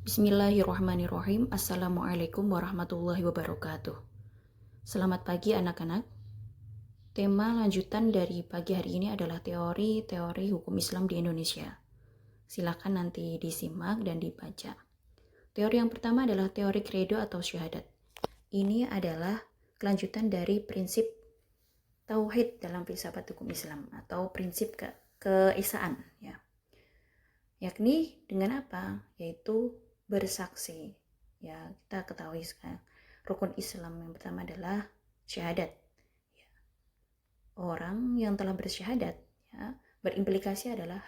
Bismillahirrahmanirrahim. Assalamualaikum warahmatullahi wabarakatuh. Selamat pagi anak-anak. Tema lanjutan dari pagi hari ini adalah teori-teori hukum Islam di Indonesia. Silakan nanti disimak dan dibaca. Teori yang pertama adalah teori kredo atau syahadat. Ini adalah kelanjutan dari prinsip tauhid dalam filsafat hukum Islam atau prinsip keesaan, ya. Yakni dengan apa? Yaitu bersaksi. Ya, kita ketahui sekarang rukun Islam yang pertama adalah syahadat. Ya. Orang yang telah bersyahadat, ya, berimplikasi adalah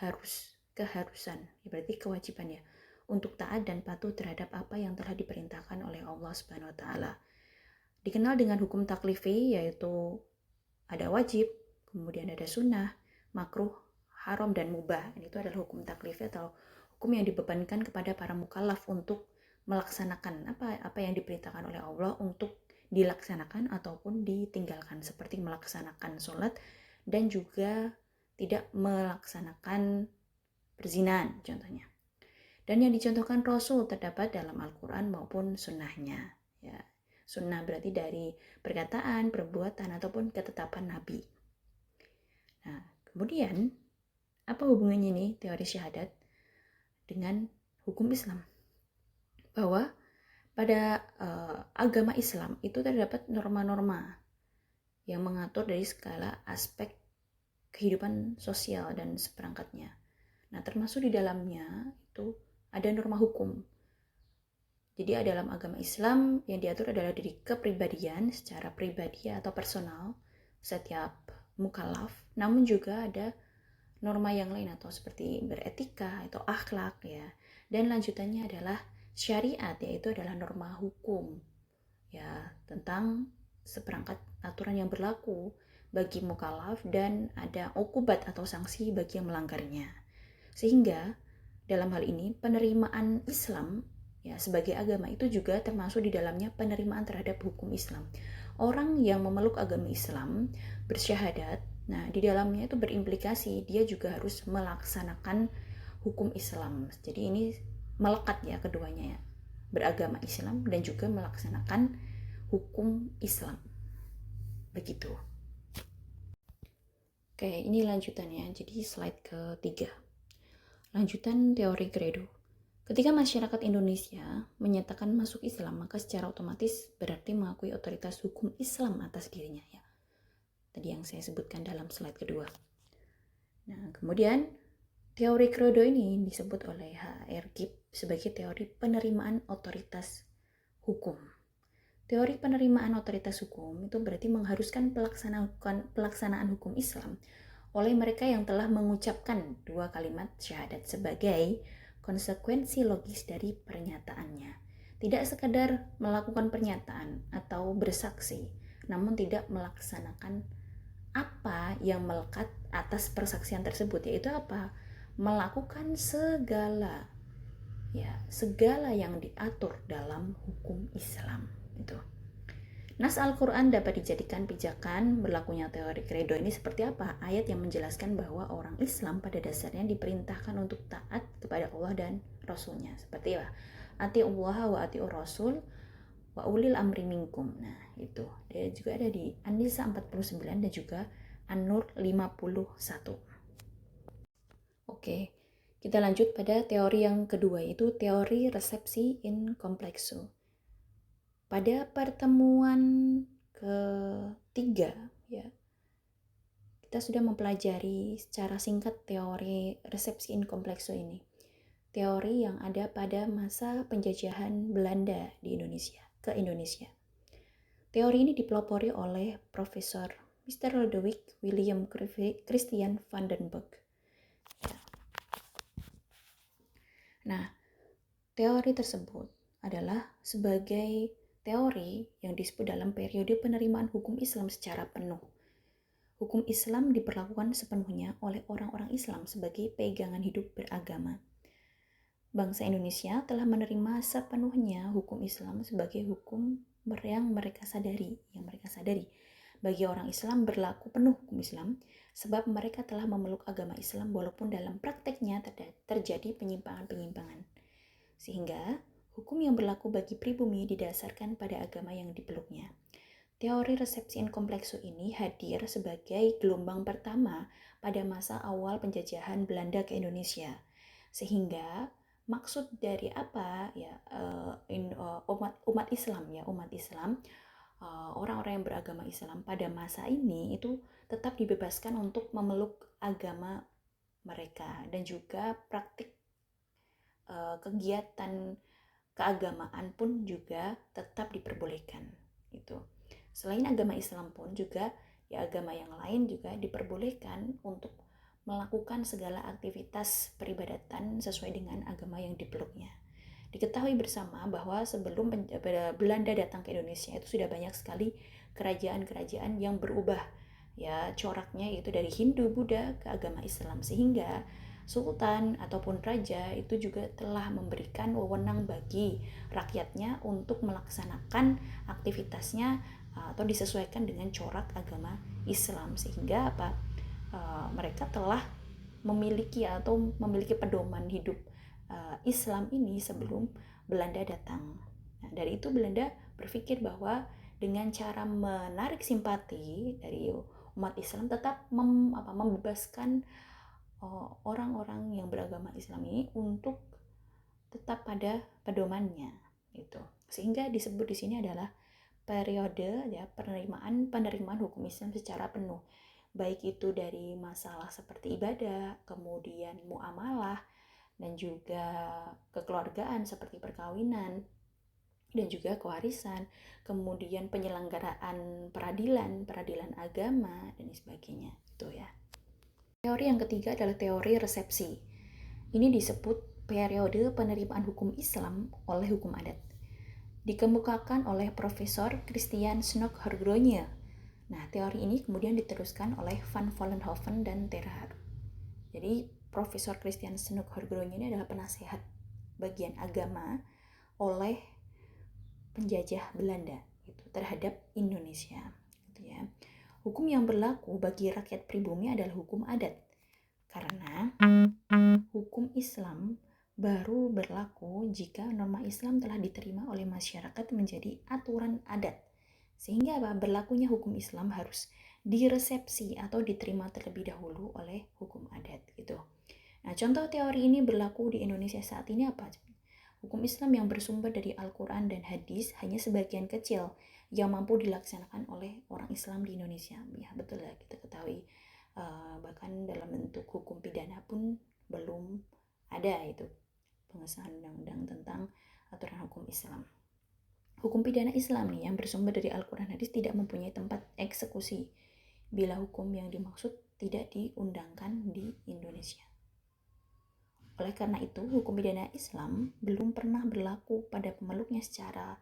keharusan, ya, berarti kewajiban, ya, untuk taat dan patuh terhadap apa yang telah diperintahkan oleh Allah Subhanahu wa taala. Dikenal dengan hukum taklifi, yaitu ada wajib, kemudian ada sunnah, makruh, haram, dan mubah. Itu adalah hukum taklifi atau hukum yang dibebankan kepada para mukallaf untuk melaksanakan apa yang diperintahkan oleh Allah untuk dilaksanakan ataupun ditinggalkan, seperti melaksanakan sholat dan juga tidak melaksanakan perzinahan contohnya. Dan yang dicontohkan Rasul terdapat dalam Al-Quran maupun sunnahnya. Ya. Sunnah berarti dari perkataan, perbuatan, ataupun ketetapan Nabi. Nah, kemudian apa hubungannya nih teori syahadat dengan hukum Islam? Bahwa pada agama Islam itu terdapat norma-norma yang mengatur dari segala aspek kehidupan sosial dan seperangkatnya. Nah, termasuk di dalamnya itu ada norma hukum. Jadi dalam agama Islam yang diatur adalah dari kepribadian secara pribadi atau personal setiap mukallaf, namun juga ada norma yang lain atau seperti beretika atau akhlak, ya. Dan lanjutannya adalah syariat, yaitu adalah norma hukum, ya, tentang seperangkat aturan yang berlaku bagi mukallaf dan ada ukubat atau sanksi bagi yang melanggarnya. Sehingga dalam hal ini penerimaan Islam, ya, sebagai agama itu juga termasuk di dalamnya penerimaan terhadap hukum Islam. Orang yang memeluk agama Islam bersyahadat, nah di dalamnya itu berimplikasi dia juga harus melaksanakan hukum Islam. Jadi ini melekat, ya, keduanya, ya, beragama Islam dan juga melaksanakan hukum Islam. Begitu. Oke, ini lanjutannya. Jadi slide ketiga. Lanjutan teori kredo. Ketika masyarakat Indonesia menyatakan masuk Islam, maka secara otomatis berarti mengakui otoritas hukum Islam atas dirinya, ya. Tadi yang saya sebutkan dalam slide kedua. Nah, kemudian teori kredo ini disebut oleh H.R. Gibb sebagai teori penerimaan otoritas hukum. Teori penerimaan otoritas hukum itu berarti mengharuskan pelaksanaan hukum Islam oleh mereka yang telah mengucapkan dua kalimat syahadat sebagai konsekuensi logis dari pernyataannya. Tidak sekadar melakukan pernyataan atau bersaksi, namun tidak melaksanakan apa yang melekat atas persaksian tersebut, yaitu apa? Melakukan segala yang diatur dalam hukum Islam. Itu. Nas Al-Quran dapat dijadikan pijakan berlakunya teori kredo ini seperti apa? Ayat yang menjelaskan bahwa orang Islam pada dasarnya diperintahkan untuk taat kepada Allah dan Rasulnya. Seperti apa? Ati'ullah wa ati'ur Rasul wa ulil amri minkum. Nah, itu. Dia juga ada di An-Nisa 49 dan juga An-Nur 51. Oke, kita lanjut pada teori yang kedua, yaitu teori resepsi in complexo. Pada pertemuan ketiga, ya, kita sudah mempelajari secara singkat teori resepsi in complexo ini. Teori yang ada pada masa penjajahan Belanda di Indonesia. Teori ini dipelopori oleh Profesor Mr. Lodewijk William Christian van den Berg. Ya. Nah, teori tersebut adalah sebagai teori yang disebut dalam periode penerimaan hukum Islam secara penuh. Hukum Islam diperlakukan sepenuhnya oleh orang-orang Islam sebagai pegangan hidup beragama. Bangsa Indonesia telah menerima sepenuhnya hukum Islam sebagai hukum yang mereka sadari. Bagi orang Islam berlaku penuh hukum Islam sebab mereka telah memeluk agama Islam walaupun dalam prakteknya terjadi penyimpangan-penyimpangan. Sehingga hukum yang berlaku bagi pribumi didasarkan pada agama yang dipeluknya. Teori resepsi in complexo ini hadir sebagai gelombang pertama pada masa awal penjajahan Belanda ke Indonesia. Sehingga maksud dari apa ya umat Islam orang-orang yang beragama Islam pada masa ini itu tetap dibebaskan untuk memeluk agama mereka dan juga praktik kegiatan keagamaan pun juga tetap diperbolehkan gitu. Selain agama Islam pun juga ya agama yang lain juga diperbolehkan untuk melakukan segala aktivitas peribadatan sesuai dengan agama yang dipeluknya. Diketahui bersama bahwa sebelum Belanda datang ke Indonesia itu sudah banyak sekali kerajaan-kerajaan yang berubah ya coraknya, yaitu dari Hindu, Buddha ke agama Islam, sehingga sultan ataupun raja itu juga telah memberikan wewenang bagi rakyatnya untuk melaksanakan aktivitasnya atau disesuaikan dengan corak agama Islam, sehingga mereka telah memiliki pedoman hidup Islam ini sebelum Belanda datang. Nah, dari itu Belanda berpikir bahwa dengan cara menarik simpati dari umat Islam tetap membebaskan orang-orang yang beragama Islam ini untuk tetap pada pedomannya gitu. Sehingga disebut di sini adalah periode ya penerimaan hukum Islam secara penuh, baik itu dari masalah seperti ibadah, kemudian muamalah, dan juga kekeluargaan seperti perkawinan dan juga kewarisan, kemudian penyelenggaraan peradilan agama dan sebagainya itu ya. Teori yang ketiga adalah teori resepsi. Ini disebut periode penerimaan hukum Islam oleh hukum adat. Dikemukakan oleh Profesor Christian Snoek-Hargroene. Nah, teori ini kemudian diteruskan oleh Van Vollenhoven dan Terhaar. Jadi, Profesor Christian Snoek-Hargroene ini adalah penasehat bagian agama oleh penjajah Belanda gitu, terhadap Indonesia gitu ya. Hukum yang berlaku bagi rakyat pribumi adalah hukum adat, karena hukum Islam baru berlaku jika norma Islam telah diterima oleh masyarakat menjadi aturan adat. Sehingga berlakunya hukum Islam harus diresepsi atau diterima terlebih dahulu oleh hukum adat gitu. Nah, contoh teori ini berlaku di Indonesia saat ini apa? Hukum Islam yang bersumber dari Al-Quran dan Hadis hanya sebagian kecil yang mampu dilaksanakan oleh orang Islam di Indonesia. Ya, betul lah, kita ketahui. Bahkan dalam bentuk hukum pidana pun belum ada itu pengesahan undang-undang tentang aturan hukum Islam. Hukum pidana Islam nih yang bersumber dari Al-Quran Hadis tidak mempunyai tempat eksekusi bila hukum yang dimaksud tidak diundangkan di Indonesia. Oleh karena itu, hukum pidana Islam belum pernah berlaku pada pemeluknya secara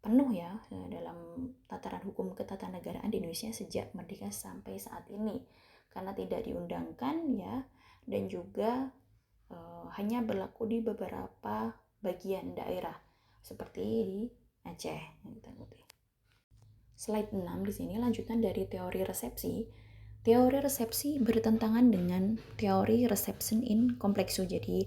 penuh ya dalam tataran hukum ketatanegaraan di Indonesia sejak merdeka sampai saat ini, karena tidak diundangkan ya, dan juga hanya berlaku di beberapa bagian daerah seperti di Aceh. Slide 6 di sini lanjutan dari teori resepsi. Teori resepsi bertentangan dengan teori reception in complexo. Jadi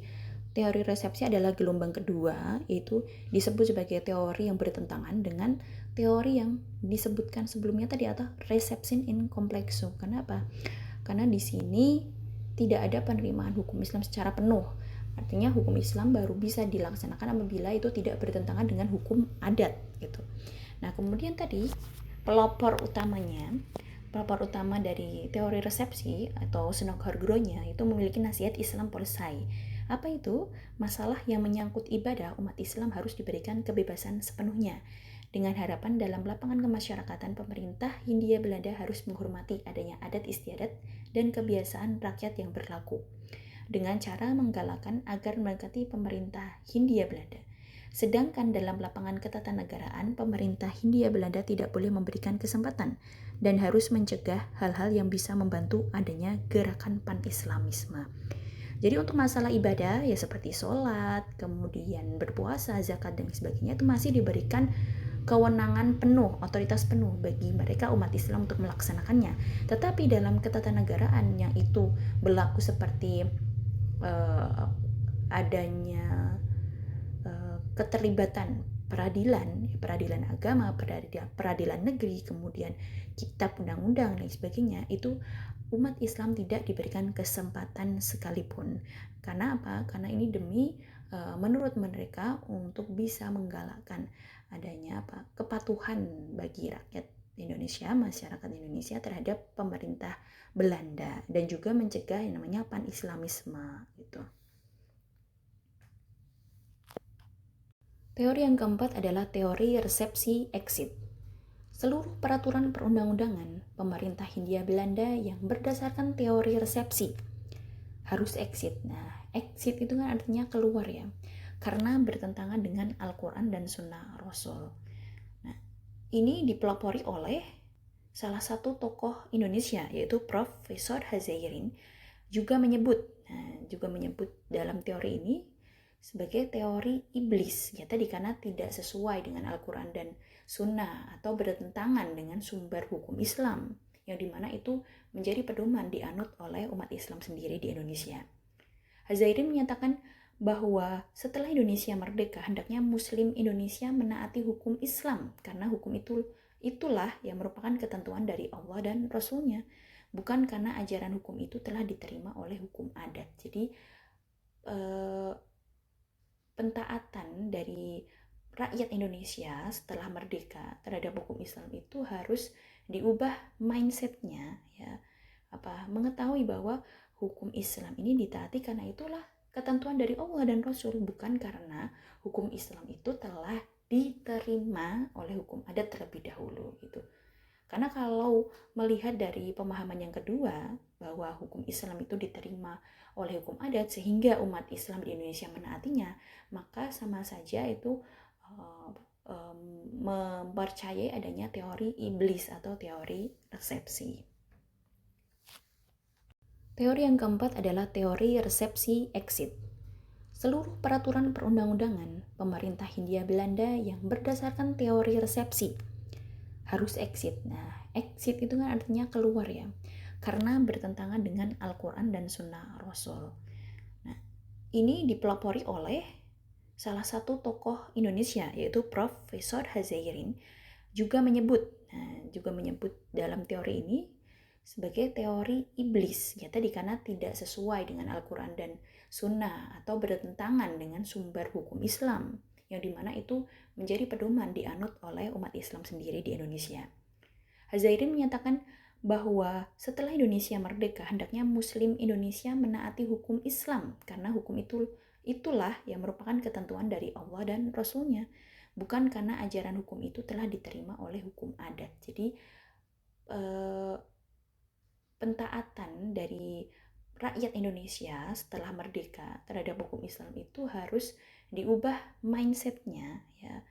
teori resepsi adalah gelombang kedua, yaitu disebut sebagai teori yang bertentangan dengan teori yang disebutkan sebelumnya tadi atau reception in complexo. Kenapa? Karena di sini tidak ada penerimaan hukum Islam secara penuh. Artinya hukum Islam baru bisa dilaksanakan apabila itu tidak bertentangan dengan hukum adat gitu. Nah, kemudian tadi pelopor utama dari teori resepsi atau Snoek-Hargroene itu memiliki nasihat Islam Polsai. Apa itu? Masalah yang menyangkut ibadah umat Islam harus diberikan kebebasan sepenuhnya. Dengan harapan dalam lapangan kemasyarakatan, pemerintah Hindia Belanda harus menghormati adanya adat istiadat dan kebiasaan rakyat yang berlaku, dengan cara menggalakkan agar mendekati pemerintah Hindia Belanda. Sedangkan dalam lapangan ketatanegaraan, pemerintah Hindia Belanda tidak boleh memberikan kesempatan dan harus mencegah hal-hal yang bisa membantu adanya gerakan pan-Islamisme. Jadi untuk masalah ibadah ya seperti sholat, kemudian berpuasa, zakat dan sebagainya itu masih diberikan kewenangan penuh, otoritas penuh bagi mereka umat Islam untuk melaksanakannya. Tetapi dalam ketatanegaraan yang itu berlaku seperti adanya keterlibatan peradilan agama, peradilan negeri, kemudian kitab undang-undang dan sebagainya, itu umat Islam tidak diberikan kesempatan sekalipun. Karena apa? Karena ini demi menurut mereka untuk bisa menggalakkan adanya kepatuhan bagi rakyat Indonesia, masyarakat Indonesia terhadap pemerintah Belanda, dan juga mencegah yang namanya pan-islamisme gitu. Teori yang keempat adalah teori resepsi exit. Seluruh peraturan perundang-undangan pemerintah Hindia Belanda yang berdasarkan teori resepsi harus exit. Nah, exit itu kan artinya keluar ya, karena bertentangan dengan Al-Quran dan Sunnah Rasul. Nah, ini dipelopori oleh salah satu tokoh Indonesia, yaitu Profesor Hazairin, juga menyebut dalam teori ini sebagai teori iblis, ya tadi karena tidak sesuai dengan Al-Quran dan Sunnah atau bertentangan dengan sumber hukum Islam, yang dimana itu menjadi pedoman dianut oleh umat Islam sendiri di Indonesia. Hazairin menyatakan bahwa setelah Indonesia merdeka, hendaknya Muslim Indonesia menaati hukum Islam, karena hukum itulah yang merupakan ketentuan dari Allah dan Rasulnya, bukan karena ajaran hukum itu telah diterima oleh hukum adat. Jadi pentaatan dari rakyat Indonesia setelah merdeka terhadap hukum Islam itu harus diubah mindsetnya, ya, mengetahui bahwa hukum Islam ini ditaati karena itulah ketentuan dari Allah dan Rasul, bukan karena hukum Islam itu telah diterima oleh hukum adat terlebih dahulu gitu. Karena kalau melihat dari pemahaman yang kedua, bahwa hukum Islam itu diterima oleh hukum adat sehingga umat Islam di Indonesia menaatinya, maka sama saja itu mempercayai adanya teori iblis atau teori resepsi. Teori yang keempat adalah teori resepsi exit. Seluruh peraturan perundang-undangan pemerintah Hindia Belanda yang berdasarkan teori resepsi harus exit. Nah, exit itu kan artinya keluar ya, karena bertentangan dengan Al-Quran dan Sunnah Rasul. Nah, ini dipelopori oleh salah satu tokoh Indonesia, yaitu Profesor Hazairin, juga menyebut dalam teori ini sebagai teori iblis, ya tadi karena tidak sesuai dengan Al-Quran dan Sunnah atau bertentangan dengan sumber hukum Islam, yang dimana itu menjadi pedoman dianut oleh umat Islam sendiri di Indonesia. Hazairin menyatakan bahwa setelah Indonesia merdeka, hendaknya Muslim Indonesia menaati hukum Islam, karena hukum itulah yang merupakan ketentuan dari Allah dan Rasulnya, bukan karena ajaran hukum itu telah diterima oleh hukum adat. Jadi pentaatan dari rakyat Indonesia setelah merdeka terhadap hukum Islam itu harus diubah mindsetnya, ya,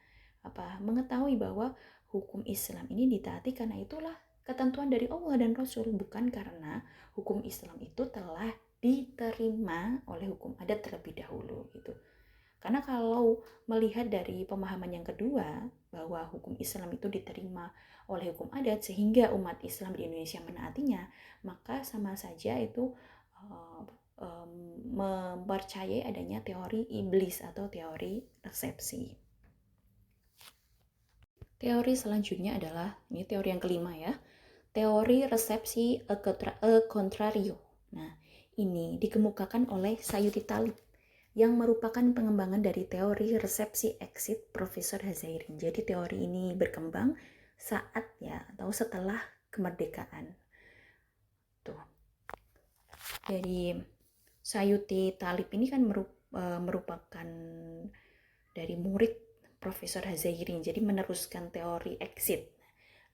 mengetahui bahwa hukum Islam ini ditaati karena itulah ketentuan dari Allah dan Rasul, bukan karena hukum Islam itu telah diterima oleh hukum adat terlebih dahulu gitu. Karena kalau melihat dari pemahaman yang kedua, bahwa hukum Islam itu diterima oleh hukum adat sehingga umat Islam di Indonesia menaatinya, maka sama saja itu mempercayai adanya teori iblis atau teori resepsi. Teori selanjutnya adalah, ini teori yang kelima ya, teori resepsi a contrario. Nah, ini dikemukakan oleh Sayuti Talib, yang merupakan pengembangan dari teori resepsi exit Profesor Hazairin. Jadi teori ini berkembang saat atau setelah kemerdekaan. Tuh. Jadi Sayuti Talib ini kan merupakan dari murid Profesor Hazairin, jadi meneruskan teori exit.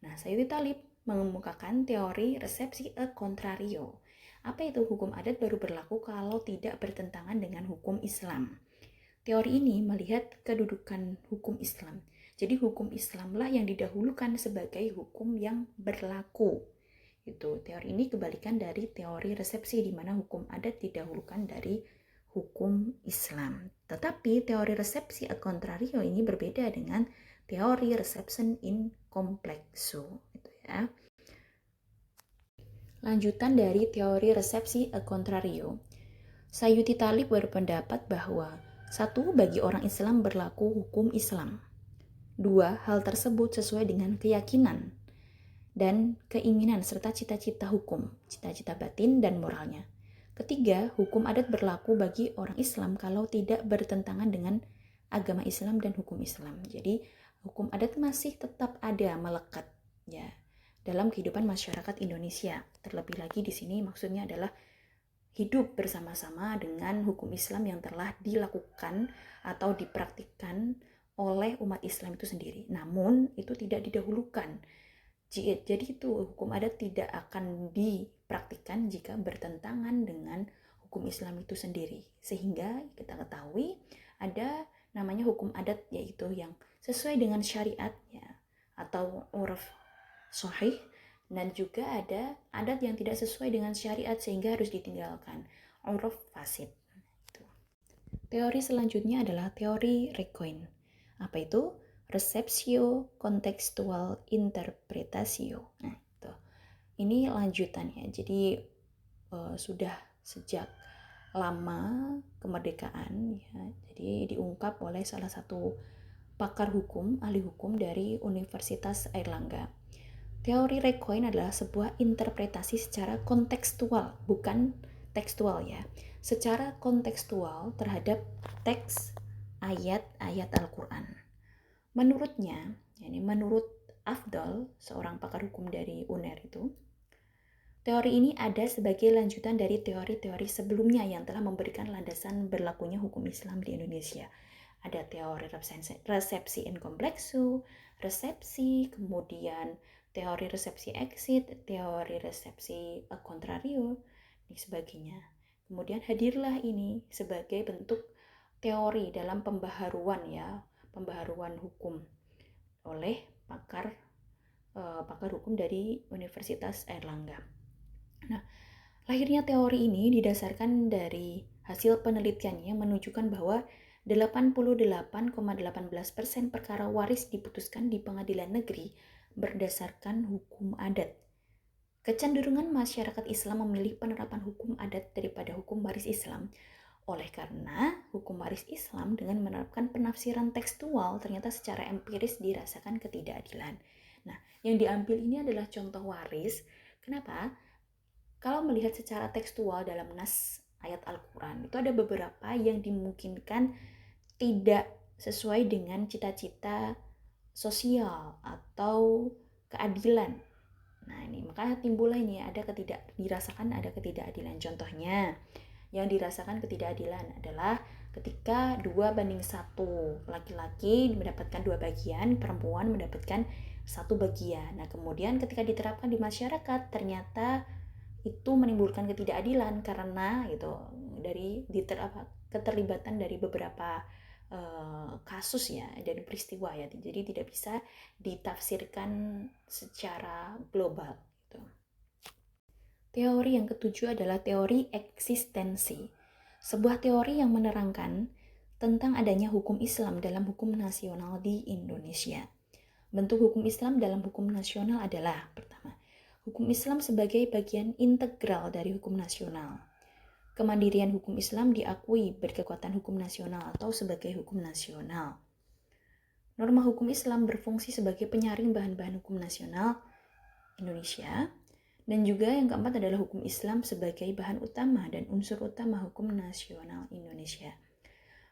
Nah, Sayuti Talib mengemukakan teori resepsi a contrario. Apa itu? Hukum adat baru berlaku kalau tidak bertentangan dengan hukum Islam. Teori ini melihat kedudukan hukum Islam. Jadi hukum Islamlah yang didahulukan sebagai hukum yang berlaku. Itu teori ini kebalikan dari teori resepsi, di mana hukum adat didahulukan dari hukum Islam. Tetapi teori resepsi a contrario ini berbeda dengan teori reception in complexo, gitu ya. Lanjutan dari teori resepsi a contrario, Sayuti Talib berpendapat bahwa 1. Bagi orang Islam berlaku hukum Islam. 2. Hal tersebut sesuai dengan keyakinan dan keinginan serta cita-cita hukum, cita-cita batin dan moralnya. Ketiga, hukum adat berlaku bagi orang Islam kalau tidak bertentangan dengan agama Islam dan hukum Islam. Jadi, hukum adat masih tetap ada, melekat ya dalam kehidupan masyarakat Indonesia. Terlebih lagi di sini maksudnya adalah hidup bersama-sama dengan hukum Islam yang telah dilakukan atau dipraktikkan oleh umat Islam itu sendiri. Namun itu tidak didahulukan. Jadi itu hukum adat tidak akan dipraktikkan jika bertentangan dengan hukum Islam itu sendiri. Sehingga kita ketahui ada namanya hukum adat, yaitu yang sesuai dengan syariat ya, atau urf sahih, dan juga ada adat yang tidak sesuai dengan syariat sehingga harus ditinggalkan, urf fasid. Teori selanjutnya adalah teori Recoin. Apa itu? Receptio Contextual Interpretatio. Nah, itu. Ini lanjutannya. Jadi sudah sejak lama kemerdekaan ya. Jadi diungkap oleh salah satu pakar hukum, ahli hukum dari Universitas Airlangga. Teori Recoin adalah sebuah interpretasi secara kontekstual, bukan tekstual ya. Secara kontekstual terhadap teks ayat-ayat Al-Quran. Menurutnya, menurut Afdal, seorang pakar hukum dari UNER itu, teori ini ada sebagai lanjutan dari teori-teori sebelumnya yang telah memberikan landasan berlakunya hukum Islam di Indonesia. Ada teori resepsi in complexo, resepsi, kemudian teori resepsi exit, teori resepsi a contrario, dan sebagainya. Kemudian hadirlah ini sebagai bentuk teori dalam pembaharuan hukum oleh pakar hukum dari Universitas Airlangga. Nah, lahirnya teori ini didasarkan dari hasil penelitiannya menunjukkan bahwa 88,18% perkara waris diputuskan di pengadilan negeri berdasarkan hukum adat. Kecenderungan masyarakat Islam memilih penerapan hukum adat daripada hukum waris Islam. Oleh karena hukum waris Islam dengan menerapkan penafsiran tekstual ternyata secara empiris dirasakan ketidakadilan. Nah, yang diambil ini adalah contoh waris. Kenapa? Kalau melihat secara tekstual dalam nas ayat Al-Quran, itu ada beberapa yang dimungkinkan tidak sesuai dengan cita-cita sosial atau keadilan. Nah, ini makanya timbullah ini dirasakan ada ketidakadilan. Contohnya, yang dirasakan ketidakadilan adalah ketika 2:1, laki-laki mendapatkan 2 bagian, perempuan mendapatkan 1 bagian. Nah, kemudian ketika diterapkan di masyarakat ternyata itu menimbulkan ketidakadilan karena dari keterlibatan dari beberapa kasus ya dan peristiwa ya, jadi tidak bisa ditafsirkan secara global gitu. Teori yang ketujuh adalah teori eksistensi, sebuah teori yang menerangkan tentang adanya hukum Islam dalam hukum nasional di Indonesia. Bentuk hukum Islam dalam hukum nasional adalah: pertama, hukum Islam sebagai bagian integral dari hukum nasional. Kemandirian hukum Islam diakui berkekuatan hukum nasional atau sebagai hukum nasional. Norma hukum Islam berfungsi sebagai penyaring bahan-bahan hukum nasional Indonesia. Dan juga yang keempat adalah hukum Islam sebagai bahan utama dan unsur utama hukum nasional Indonesia.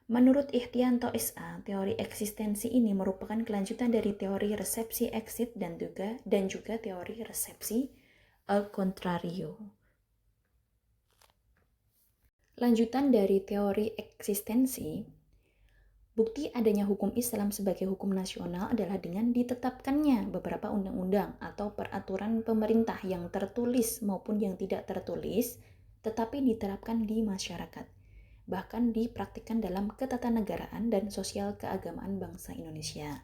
Menurut Ikhtianto S.A., teori eksistensi ini merupakan kelanjutan dari teori resepsi exit dan juga teori resepsi al contrario. Lanjutan dari teori eksistensi, bukti adanya hukum Islam sebagai hukum nasional adalah dengan ditetapkannya beberapa undang-undang atau peraturan pemerintah yang tertulis maupun yang tidak tertulis, tetapi diterapkan di masyarakat, bahkan dipraktikkan dalam ketatanegaraan dan sosial keagamaan bangsa Indonesia.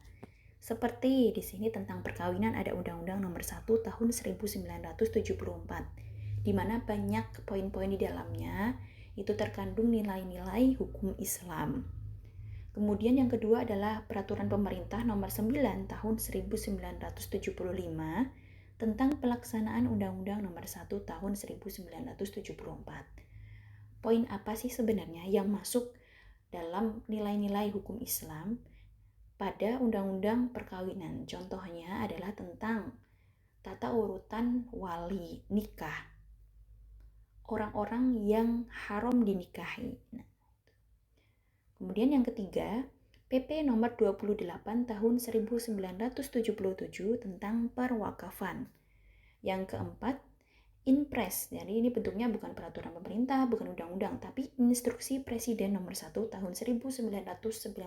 Seperti di sini tentang perkawinan ada Undang-Undang Nomor 1 Tahun 1974, di mana banyak poin-poin di dalamnya itu terkandung nilai-nilai hukum Islam. Kemudian yang kedua adalah Peraturan Pemerintah Nomor 9 Tahun 1975 tentang pelaksanaan Undang-Undang Nomor 1 Tahun 1974. Poin apa sih sebenarnya yang masuk dalam nilai-nilai hukum Islam pada undang-undang perkawinan. Contohnya adalah tentang tata urutan wali nikah, orang-orang yang haram dinikahi. Nah, kemudian yang ketiga, PP nomor 28 tahun 1977 tentang perwakafan. Yang keempat, Inpres. Jadi ini bentuknya bukan peraturan pemerintah, bukan undang-undang, tapi Instruksi Presiden nomor 1 tahun 1991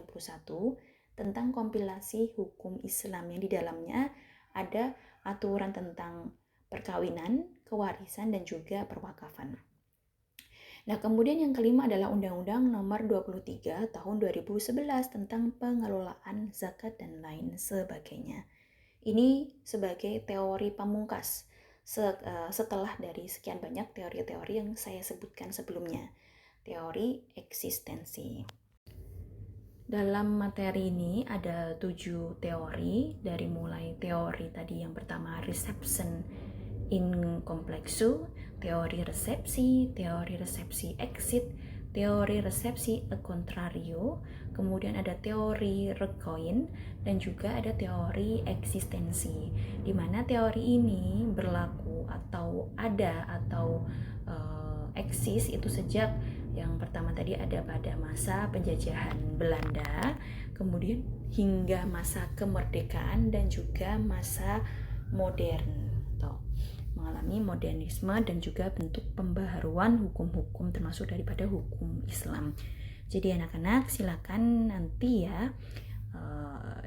tentang kompilasi hukum Islam, yang di dalamnya ada aturan tentang perkawinan, kewarisan, dan juga perwakafan. Nah, kemudian yang kelima adalah Undang-Undang Nomor 23 Tahun 2011 tentang pengelolaan zakat dan lain sebagainya. Ini sebagai teori pamungkas setelah dari sekian banyak teori-teori yang saya sebutkan sebelumnya. Teori eksistensi. Dalam materi ini ada 7 teori, dari mulai teori tadi yang pertama reception in complexu, teori resepsi exit, teori resepsi a contrario, kemudian ada teori Recoin, dan juga ada teori eksistensi, di mana teori ini berlaku atau ada atau eksis itu sejak yang pertama tadi ada pada masa penjajahan Belanda, kemudian hingga masa kemerdekaan dan juga masa modern, atau mengalami modernisme dan juga bentuk pembaharuan hukum-hukum termasuk daripada hukum Islam. Jadi anak-anak silakan nanti ya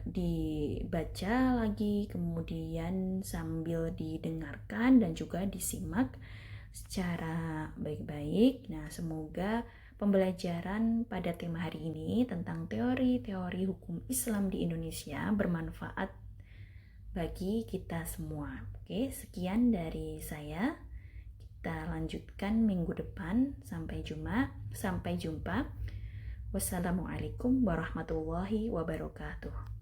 dibaca lagi, kemudian sambil didengarkan dan juga disimak secara baik-baik. Nah, semoga pembelajaran pada tema hari ini tentang teori-teori hukum Islam di Indonesia bermanfaat bagi kita semua. Oke, sekian dari saya. Kita lanjutkan minggu depan. Sampai jumpa. Wassalamualaikum warahmatullahi wabarakatuh.